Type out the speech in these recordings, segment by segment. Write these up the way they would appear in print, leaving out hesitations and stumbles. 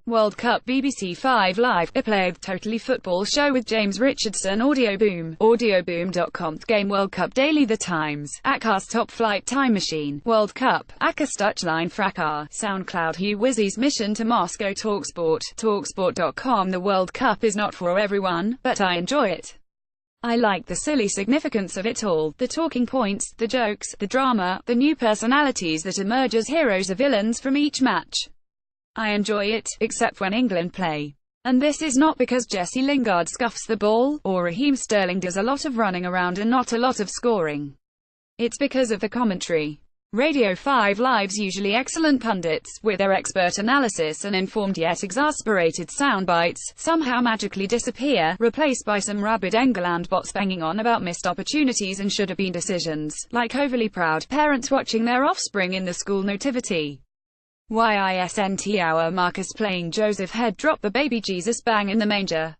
World Cup BBC 5 Live, a play the Totally Football show with James Richardson. Audio Boom, audioboom.com. Game World Cup Daily. The Times, Acast. Top Flight Time Machine, World Cup, Acast. Touchline Fracas, SoundCloud. Hugh Wizzy's Mission to Moscow. Talksport, talksport.com. The World Cup is not for everyone, but I enjoy it. I like the silly significance of it all, the talking points, the jokes, the drama, the new personalities that emerge as heroes or villains from each match. I enjoy it, except when England play. And this is not because Jesse Lingard scuffs the ball, or Raheem Sterling does a lot of running around and not a lot of scoring. It's because of the commentary. Radio 5 Live's usually excellent pundits, with their expert analysis and informed yet exasperated sound bites, somehow magically disappear, replaced by some rabid England bots banging on about missed opportunities and should-have-been decisions, like overly proud parents watching their offspring in the school nativity. YISNT hour Marcus playing Joseph Head drop the baby Jesus bang in the manger.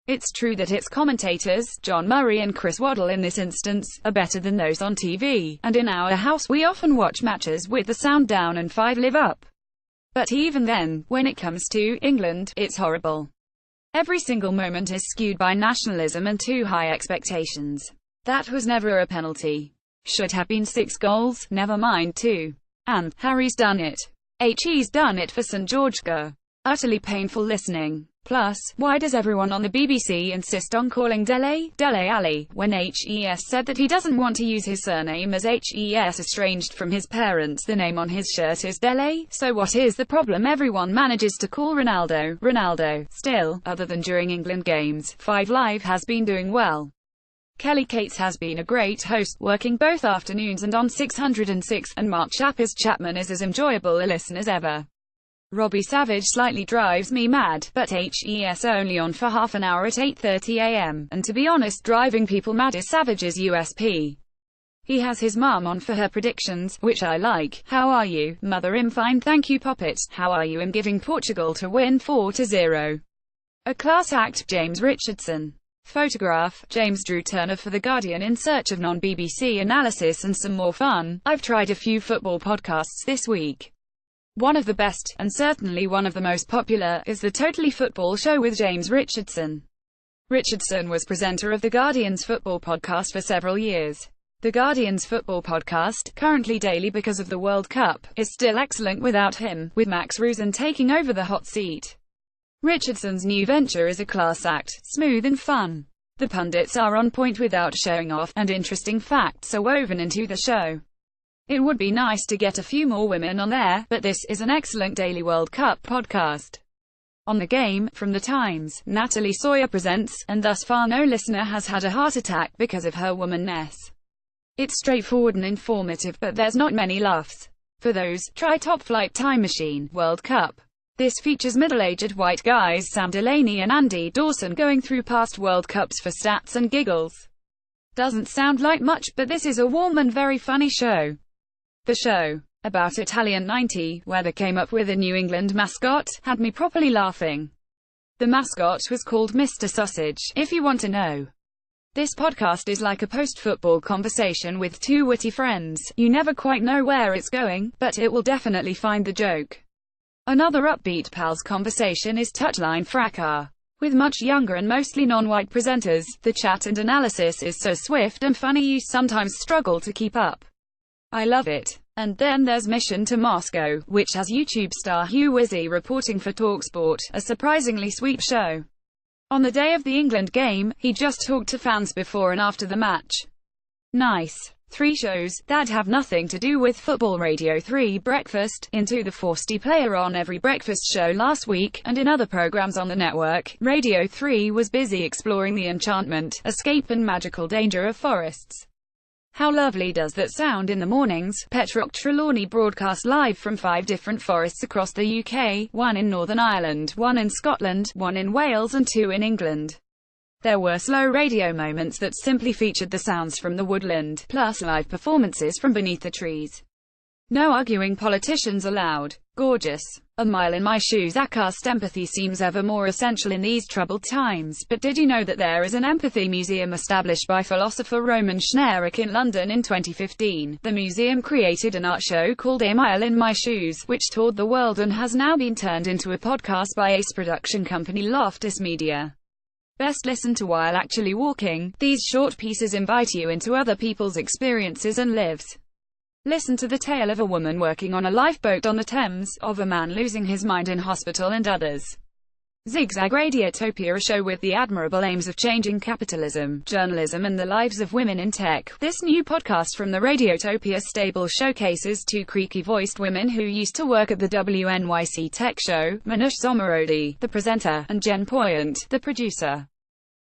It's true that its commentators, John Murray and Chris Waddle in this instance, are better than those on TV, and in our house we often watch matches with the sound down and 5 live up. But even then, when it comes to England, it's horrible. Every single moment is skewed by nationalism and too high expectations. That was never a penalty. Should have been 6 goals, never mind 2. And, Harry's done it. He's done it for St George's. Utterly painful listening. Plus, why does everyone on the BBC insist on calling Dele Alli, when HES said that he doesn't want to use his surname as HES estranged from his parents? The name on his shirt is Dele, so what is the problem? Everyone manages to call Ronaldo. Still, other than during England games, 5 Live has been doing well. Kelly Cates has been a great host, working both afternoons and on 606, and Mark Chapman is as enjoyable a listen as ever. Robbie Savage slightly drives me mad, but HES only on for half an hour at 8:30 AM, and to be honest, driving people mad is Savage's USP. He has his mum on for her predictions, which I like. How are you, Mother? I'm fine, thank you, Poppet. How are you? I'm giving Portugal to win 4-0. A class act. James Richardson. Photograph, James Drew Turner for The Guardian. In search of non-BBC analysis and some more fun, I've tried a few football podcasts this week. One of the best, and certainly one of the most popular, is the Totally Football Show with James Richardson. Richardson was presenter of The Guardian's football podcast for several years. The Guardian's football podcast, currently daily because of the World Cup, is still excellent without him, with Max Rusin taking over the hot seat. Richardson's new venture is a class act, smooth and fun. The pundits are on point without showing off, and interesting facts are woven into the show. It would be nice to get a few more women on there, but this is an excellent daily World Cup podcast. On the Game, from The Times, Natalie Sawyer presents, and thus far no listener has had a heart attack because of her womanness. It's straightforward and informative, but there's not many laughs. For those, try Top Flight Time Machine, World Cup. This features middle-aged white guys Sam Delaney and Andy Dawson going through past World Cups for stats and giggles. Doesn't sound like much, but this is a warm and very funny show. The show, about Italian 90, where they came up with a New England mascot, had me properly laughing. The mascot was called Mr. Sausage, if you want to know. This podcast is like a post-football conversation with 2 witty friends. You never quite know where it's going, but it will definitely find the joke. Another upbeat pals conversation is Touchline Fracas. With much younger and mostly non-white presenters, the chat and analysis is so swift and funny you sometimes struggle to keep up. I love it. And then there's Mission to Moscow, which has YouTube star Hugh Wizzy reporting for TalkSport, a surprisingly sweet show. On the day of the England game, he just talked to fans before and after the match. Nice. 3 shows that have nothing to do with football. Radio 3 Breakfast, Into the Forsty player on every breakfast show last week, and in other programs on the network. Radio 3 was busy exploring the enchantment, escape and magical danger of forests. How lovely does that sound in the mornings? Petrock Trelawney broadcast live from 5 different forests across the UK, 1 in Northern Ireland, 1 in Scotland, 1 in Wales and 2 in England. There were slow radio moments that simply featured the sounds from the woodland, plus live performances from beneath the trees. No arguing politicians allowed. Gorgeous. A mile in my shoes. Akast empathy seems ever more essential in these troubled times, but did you know that there is an empathy museum established by philosopher Roman Schnarach in London in 2015? The museum created an art show called A Mile in My Shoes, which toured the world and has now been turned into a podcast by Ace production company Loftus Media. Best listen to while actually walking. These short pieces invite you into other people's experiences and lives. Listen to the tale of a woman working on a lifeboat on the Thames, of a man losing his mind in hospital and others. Zigzag Radiotopia, a show with the admirable aims of changing capitalism, journalism and the lives of women in tech. This new podcast from the Radiotopia stable showcases two creaky-voiced women who used to work at the WNYC Tech Show, Manoush Zomorodi, the presenter, and Jen Poyant, the producer.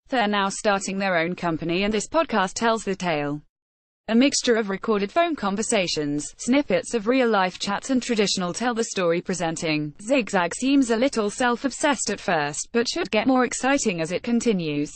They're now starting their own company, and this podcast tells the tale. A mixture of recorded phone conversations, snippets of real-life chats and traditional tell-the-story presenting. Zigzag seems a little self-obsessed at first, but should get more exciting as it continues.